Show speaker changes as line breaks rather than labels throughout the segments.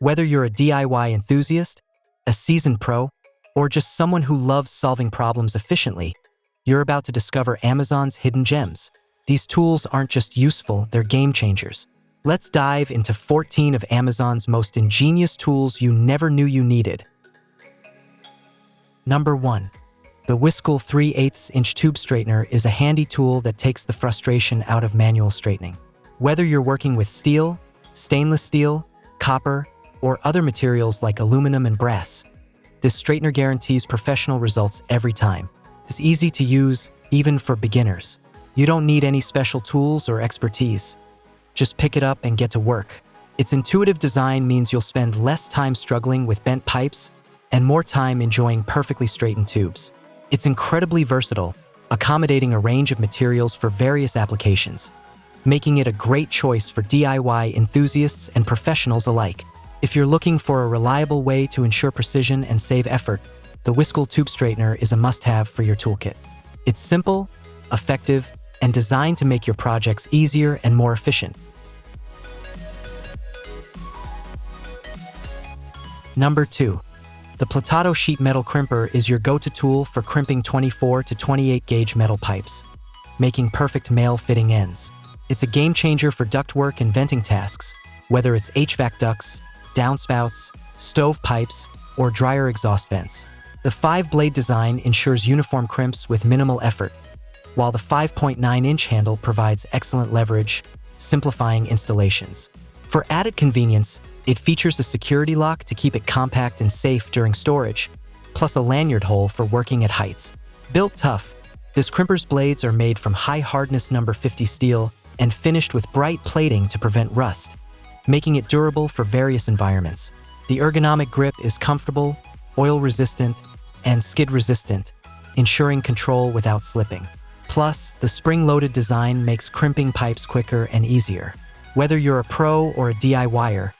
Whether you're a DIY enthusiast, a seasoned pro, or just someone who loves solving problems efficiently, you're about to discover Amazon's hidden gems. These tools aren't just useful, they're game changers. Let's dive into 14 of Amazon's most ingenious tools you never knew you needed. Number 1. The Whisl 3/8-inch tube straightener is a handy tool that takes the frustration out of manual straightening. Whether you're working with steel, stainless steel, copper, or other materials like aluminum and brass, this straightener guarantees professional results every time. It's easy to use, even for beginners. You don't need any special tools or expertise. Just pick it up and get to work. Its intuitive design means you'll spend less time struggling with bent pipes and more time enjoying perfectly straightened tubes. It's incredibly versatile, accommodating a range of materials for various applications, making it a great choice for DIY enthusiasts and professionals alike. If you're looking for a reliable way to ensure precision and save effort, the Whisl tube straightener is a must-have for your toolkit. It's simple, effective, and designed to make your projects easier and more efficient. Number 2. The Plato sheet metal crimper is your go-to tool for crimping 24 to 28 gauge metal pipes, making perfect male-fitting ends. It's a game changer for ductwork and venting tasks, whether it's HVAC ducts, downspouts, stove pipes, or dryer exhaust vents. The 5-blade design ensures uniform crimps with minimal effort, while the 5.9-inch handle provides excellent leverage, simplifying installations. For added convenience, it features a security lock to keep it compact and safe during storage, plus a lanyard hole for working at heights. Built tough, this crimper's blades are made from high-hardness No. 50 steel and finished with bright plating to prevent rust, making it durable for various environments. The ergonomic grip is comfortable, oil-resistant, and skid-resistant, ensuring control without slipping. Plus, the spring-loaded design makes crimping pipes quicker and easier. Whether you're a pro or a DIYer,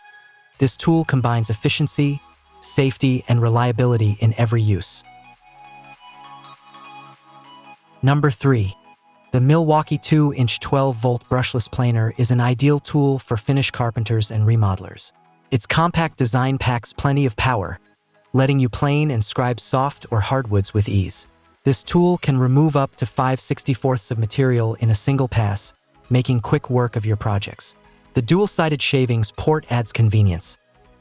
this tool combines efficiency, safety, and reliability in every use. Number 3. The Milwaukee 2-inch 12-volt brushless planer is an ideal tool for finish carpenters and remodelers. Its compact design packs plenty of power, letting you plane and scribe soft or hardwoods with ease. This tool can remove up to 5/64 of material in a single pass, making quick work of your projects. The dual-sided shavings port adds convenience,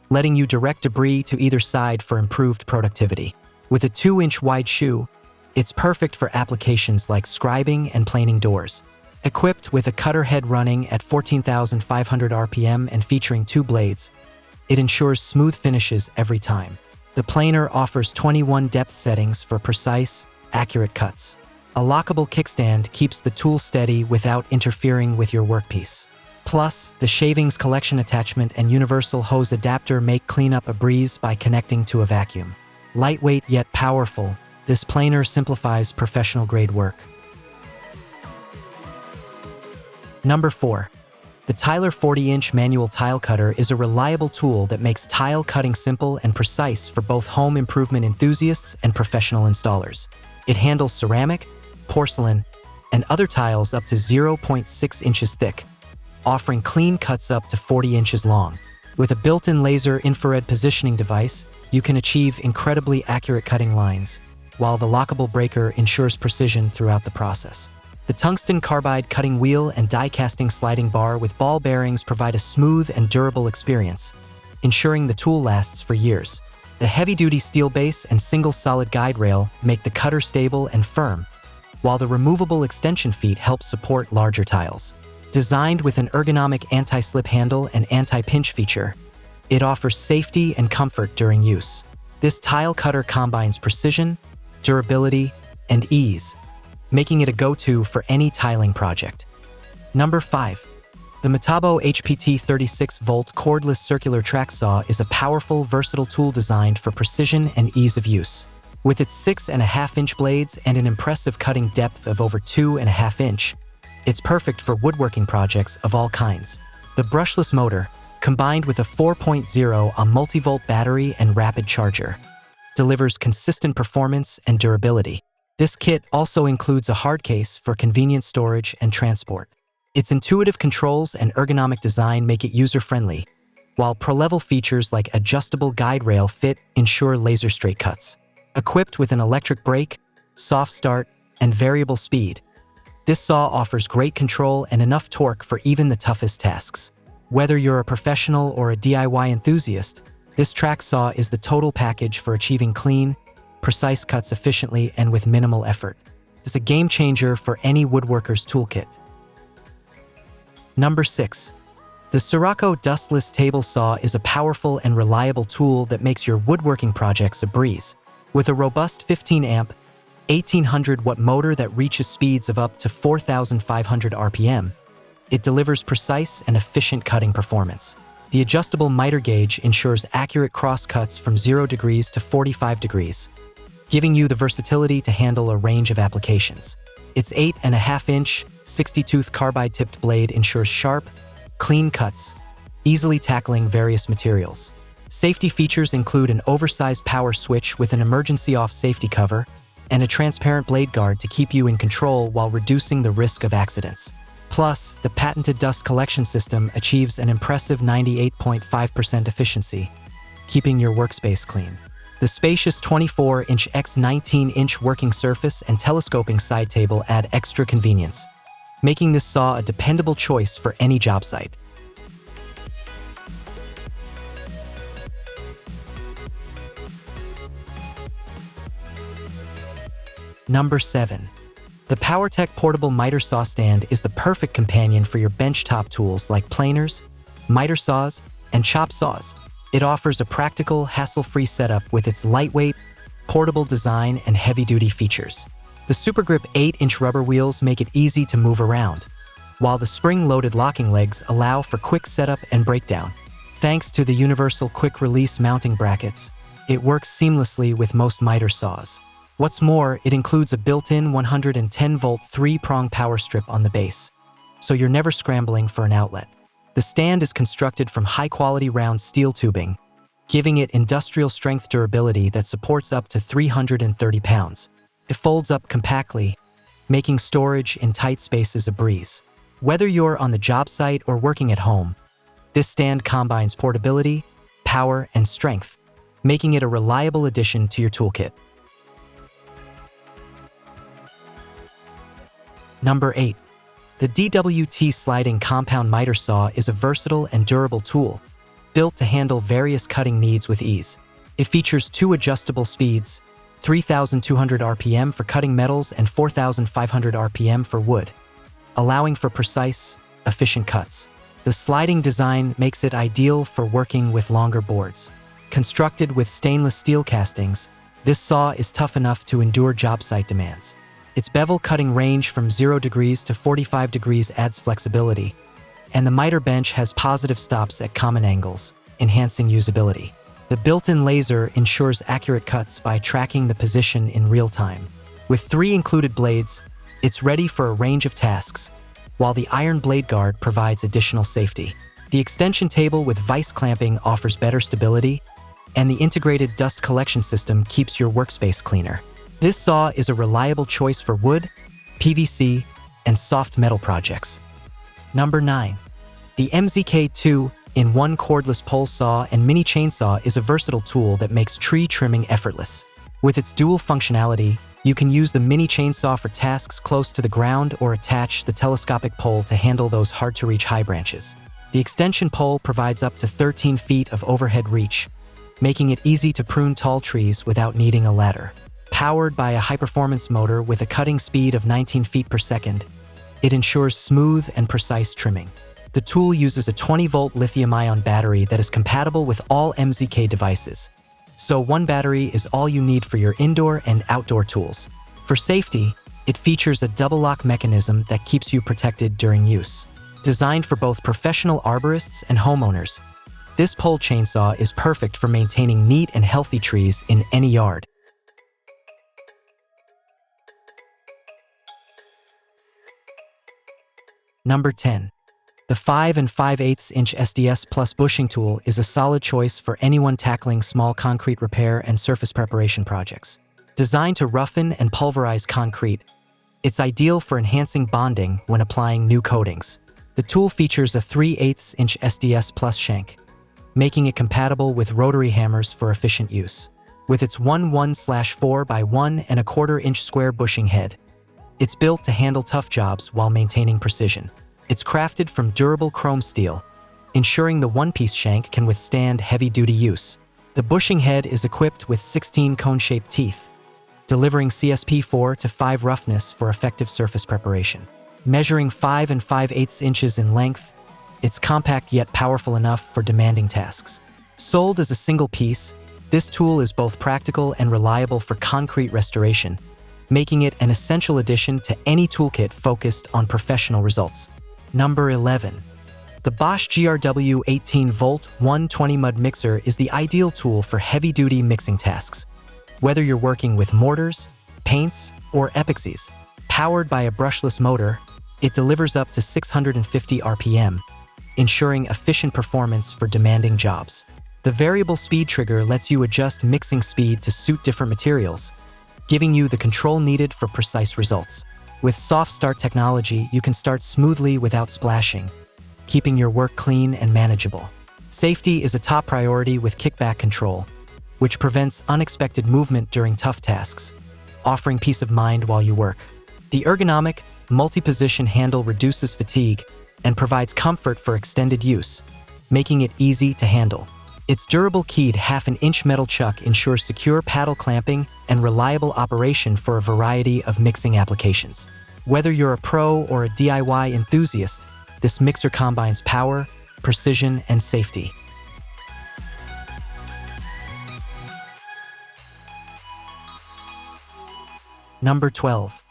letting you direct debris to either side for improved productivity. With a 2-inch wide shoe, it's perfect for applications like scribing and planing doors. Equipped with a cutter head running at 14,500 RPM and featuring 2 blades, it ensures smooth finishes every time. The planer offers 21 depth settings for precise, accurate cuts. A lockable kickstand keeps the tool steady without interfering with your workpiece. Plus, the shavings collection attachment and universal hose adapter make cleanup a breeze by connecting to a vacuum. Lightweight yet powerful, this planer simplifies professional-grade work. Number 4. The Tyler 40-inch manual tile cutter is a reliable tool that makes tile cutting simple and precise for both home improvement enthusiasts and professional installers. It handles ceramic, porcelain, and other tiles up to 0.6 inches thick, offering clean cuts up to 40 inches long. With a built-in laser infrared positioning device, you can achieve incredibly accurate cutting lines, while the lockable breaker ensures precision throughout the process. The tungsten carbide cutting wheel and die-casting sliding bar with ball bearings provide a smooth and durable experience, ensuring the tool lasts for years. The heavy-duty steel base and single solid guide rail make the cutter stable and firm, while the removable extension feet help support larger tiles. Designed with an ergonomic anti-slip handle and anti-pinch feature, it offers safety and comfort during use. This tile cutter combines precision, durability, and ease, making it a go-to for any tiling project. Number 5. The Makita HPT36VT cordless circular track saw is a powerful, versatile tool designed for precision and ease of use. With its 6.5-inch blades and an impressive cutting depth of over 2.5 inch, it's perfect for woodworking projects of all kinds. The brushless motor, combined with a 4.0 multi-volt battery and rapid charger, delivers consistent performance and durability. This kit also includes a hard case for convenient storage and transport. Its intuitive controls and ergonomic design make it user-friendly, while pro-level features like adjustable guide rail fit ensure laser straight cuts. Equipped with an electric brake, soft start, and variable speed, this saw offers great control and enough torque for even the toughest tasks. Whether you're a professional or a DIY enthusiast, this track saw is the total package for achieving clean, precise cuts efficiently and with minimal effort. It's a game changer for any woodworker's toolkit. Number 6. The Sorraco Dustless table saw is a powerful and reliable tool that makes your woodworking projects a breeze. With a robust 15-amp, 1800-watt motor that reaches speeds of up to 4,500 RPM, it delivers precise and efficient cutting performance. The adjustable miter gauge ensures accurate cross cuts from 0 degrees to 45 degrees, giving you the versatility to handle a range of applications. Its 8.5-inch, 60-tooth carbide-tipped blade ensures sharp, clean cuts, easily tackling various materials. Safety features include an oversized power switch with an emergency off safety cover and a transparent blade guard to keep you in control while reducing the risk of accidents. Plus, the patented dust collection system achieves an impressive 98.5% efficiency, keeping your workspace clean. The spacious 24-inch x 19-inch working surface and telescoping side table add extra convenience, making this saw a dependable choice for any job site. Number 7. The Powertech portable miter saw stand is the perfect companion for your benchtop tools like planers, miter saws, and chop saws. It offers a practical, hassle-free setup with its lightweight, portable design and heavy-duty features. The Supergrip 8-inch rubber wheels make it easy to move around, while the spring-loaded locking legs allow for quick setup and breakdown. Thanks to the universal quick-release mounting brackets, it works seamlessly with most miter saws. What's more, it includes a built-in 110-volt 3-prong power strip on the base, so you're never scrambling for an outlet. The stand is constructed from high-quality round steel tubing, giving it industrial-strength durability that supports up to 330 pounds. It folds up compactly, making storage in tight spaces a breeze. Whether you're on the job site or working at home, this stand combines portability, power, and strength, making it a reliable addition to your toolkit. Number 8. The DEWALT sliding compound miter saw is a versatile and durable tool, built to handle various cutting needs with ease. It features 2 adjustable speeds, 3,200 RPM for cutting metals and 4,500 RPM for wood, allowing for precise, efficient cuts. The sliding design makes it ideal for working with longer boards. Constructed with stainless steel castings, this saw is tough enough to endure job site demands. Its bevel cutting range from 0 degrees to 45 degrees adds flexibility, and the miter bench has positive stops at common angles, enhancing usability. The built-in laser ensures accurate cuts by tracking the position in real time. With 3 included blades, it's ready for a range of tasks, while the iron blade guard provides additional safety. The extension table with vise clamping offers better stability, and the integrated dust collection system keeps your workspace cleaner. This saw is a reliable choice for wood, PVC, and soft metal projects. Number 9. The MZK 2-in-1 cordless pole saw and mini chainsaw is a versatile tool that makes tree trimming effortless. With its dual functionality, you can use the mini chainsaw for tasks close to the ground or attach the telescopic pole to handle those hard-to-reach high branches. The extension pole provides up to 13 feet of overhead reach, making it easy to prune tall trees without needing a ladder. Powered by a high-performance motor with a cutting speed of 19 feet per second, it ensures smooth and precise trimming. The tool uses a 20-volt lithium-ion battery that is compatible with all MZK devices, so one battery is all you need for your indoor and outdoor tools. For safety, it features a double lock mechanism that keeps you protected during use. Designed for both professional arborists and homeowners, this pole chainsaw is perfect for maintaining neat and healthy trees in any yard. Number 10. The 5 5/8-inch SDS Plus bushing tool is a solid choice for anyone tackling small concrete repair and surface preparation projects. Designed to roughen and pulverize concrete, it's ideal for enhancing bonding when applying new coatings. The tool features a 3/8-inch SDS Plus shank, making it compatible with rotary hammers for efficient use. With its 1/4 by 1¼ square bushing head, it's built to handle tough jobs while maintaining precision. It's crafted from durable chrome steel, ensuring the one-piece shank can withstand heavy-duty use. The bushing head is equipped with 16 cone-shaped teeth, delivering CSP 4 to 5 roughness for effective surface preparation. Measuring 5 5/8 inches in length, it's compact yet powerful enough for demanding tasks. Sold as a single piece, this tool is both practical and reliable for concrete restoration, making it an essential addition to any toolkit focused on professional results. Number 11. The Bosch GRW 18-volt 120 mud mixer is the ideal tool for heavy-duty mixing tasks. Whether you're working with mortars, paints, or epoxies, powered by a brushless motor, it delivers up to 650 RPM, ensuring efficient performance for demanding jobs. The variable speed trigger lets you adjust mixing speed to suit different materials, giving you the control needed for precise results. With soft start technology, you can start smoothly without splashing, keeping your work clean and manageable. Safety is a top priority with kickback control, which prevents unexpected movement during tough tasks, offering peace of mind while you work. The ergonomic, multi-position handle reduces fatigue and provides comfort for extended use, making it easy to handle. Its durable keyed 1/2-inch metal chuck ensures secure paddle clamping and reliable operation for a variety of mixing applications. Whether you're a pro or a DIY enthusiast, this mixer combines power, precision, and safety. Number 12.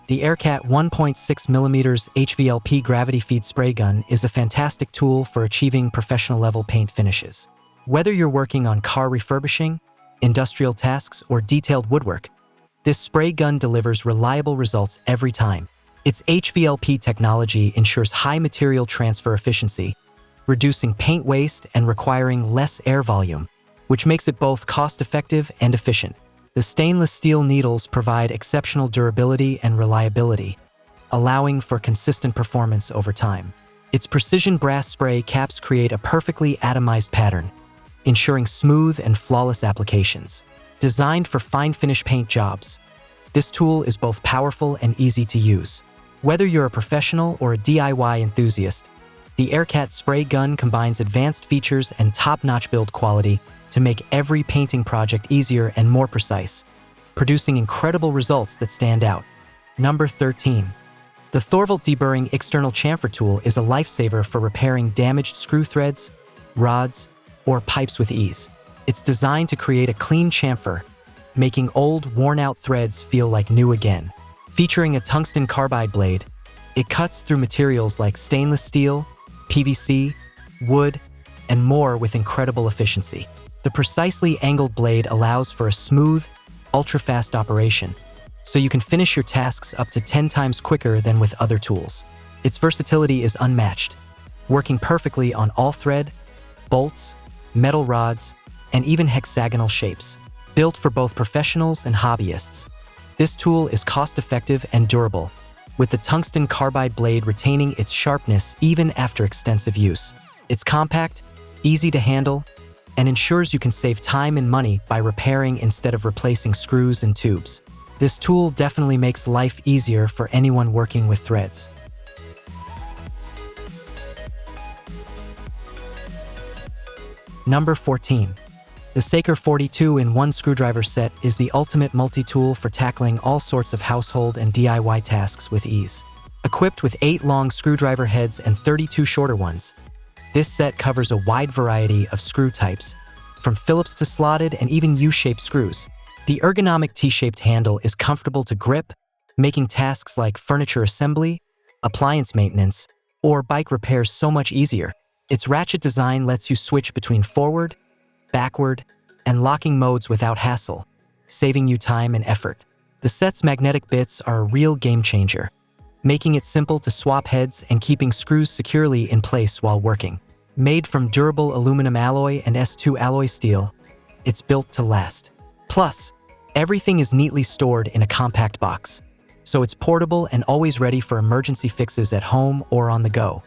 The Aircat 1.6mm HVLP gravity feed spray gun is a fantastic tool for achieving professional-level paint finishes. Whether you're working on car refurbishing, industrial tasks, or detailed woodwork, this spray gun delivers reliable results every time. Its HVLP technology ensures high material transfer efficiency, reducing paint waste and requiring less air volume, which makes it both cost-effective and efficient. The stainless steel needles provide exceptional durability and reliability, allowing for consistent performance over time. Its precision brass spray caps create a perfectly atomized pattern, ensuring smooth and flawless applications. Designed for fine-finish paint jobs, this tool is both powerful and easy to use. Whether you're a professional or a DIY enthusiast, the Aircat spray gun combines advanced features and top-notch build quality to make every painting project easier and more precise, producing incredible results that stand out. Number 13. The Thorvolt deburring external chamfer tool is a lifesaver for repairing damaged screw threads, rods, or pipes with ease. It's designed to create a clean chamfer, making old, worn-out threads feel like new again. Featuring a tungsten carbide blade, it cuts through materials like stainless steel, PVC, wood, and more with incredible efficiency. The precisely angled blade allows for a smooth, ultra-fast operation, so you can finish your tasks up to 10 times quicker than with other tools. Its versatility is unmatched, working perfectly on all thread, bolts, metal rods, and even hexagonal shapes. Built for both professionals and hobbyists, this tool is cost-effective and durable, with the tungsten carbide blade retaining its sharpness even after extensive use. It's compact, easy to handle, and ensures you can save time and money by repairing instead of replacing screws and tubes. This tool definitely makes life easier for anyone working with threads. Number 14. The Saker 42-in-1 screwdriver set is the ultimate multi-tool for tackling all sorts of household and DIY tasks with ease. Equipped with 8 long screwdriver heads and 32 shorter ones, this set covers a wide variety of screw types, from Phillips to slotted and even U-shaped screws. The ergonomic T-shaped handle is comfortable to grip, making tasks like furniture assembly, appliance maintenance, or bike repairs so much easier. Its ratchet design lets you switch between forward, backward, and locking modes without hassle, saving you time and effort. The set's magnetic bits are a real game changer, making it simple to swap heads and keeping screws securely in place while working. Made from durable aluminum alloy and S2 alloy steel, it's built to last. Plus, everything is neatly stored in a compact box, so it's portable and always ready for emergency fixes at home or on the go.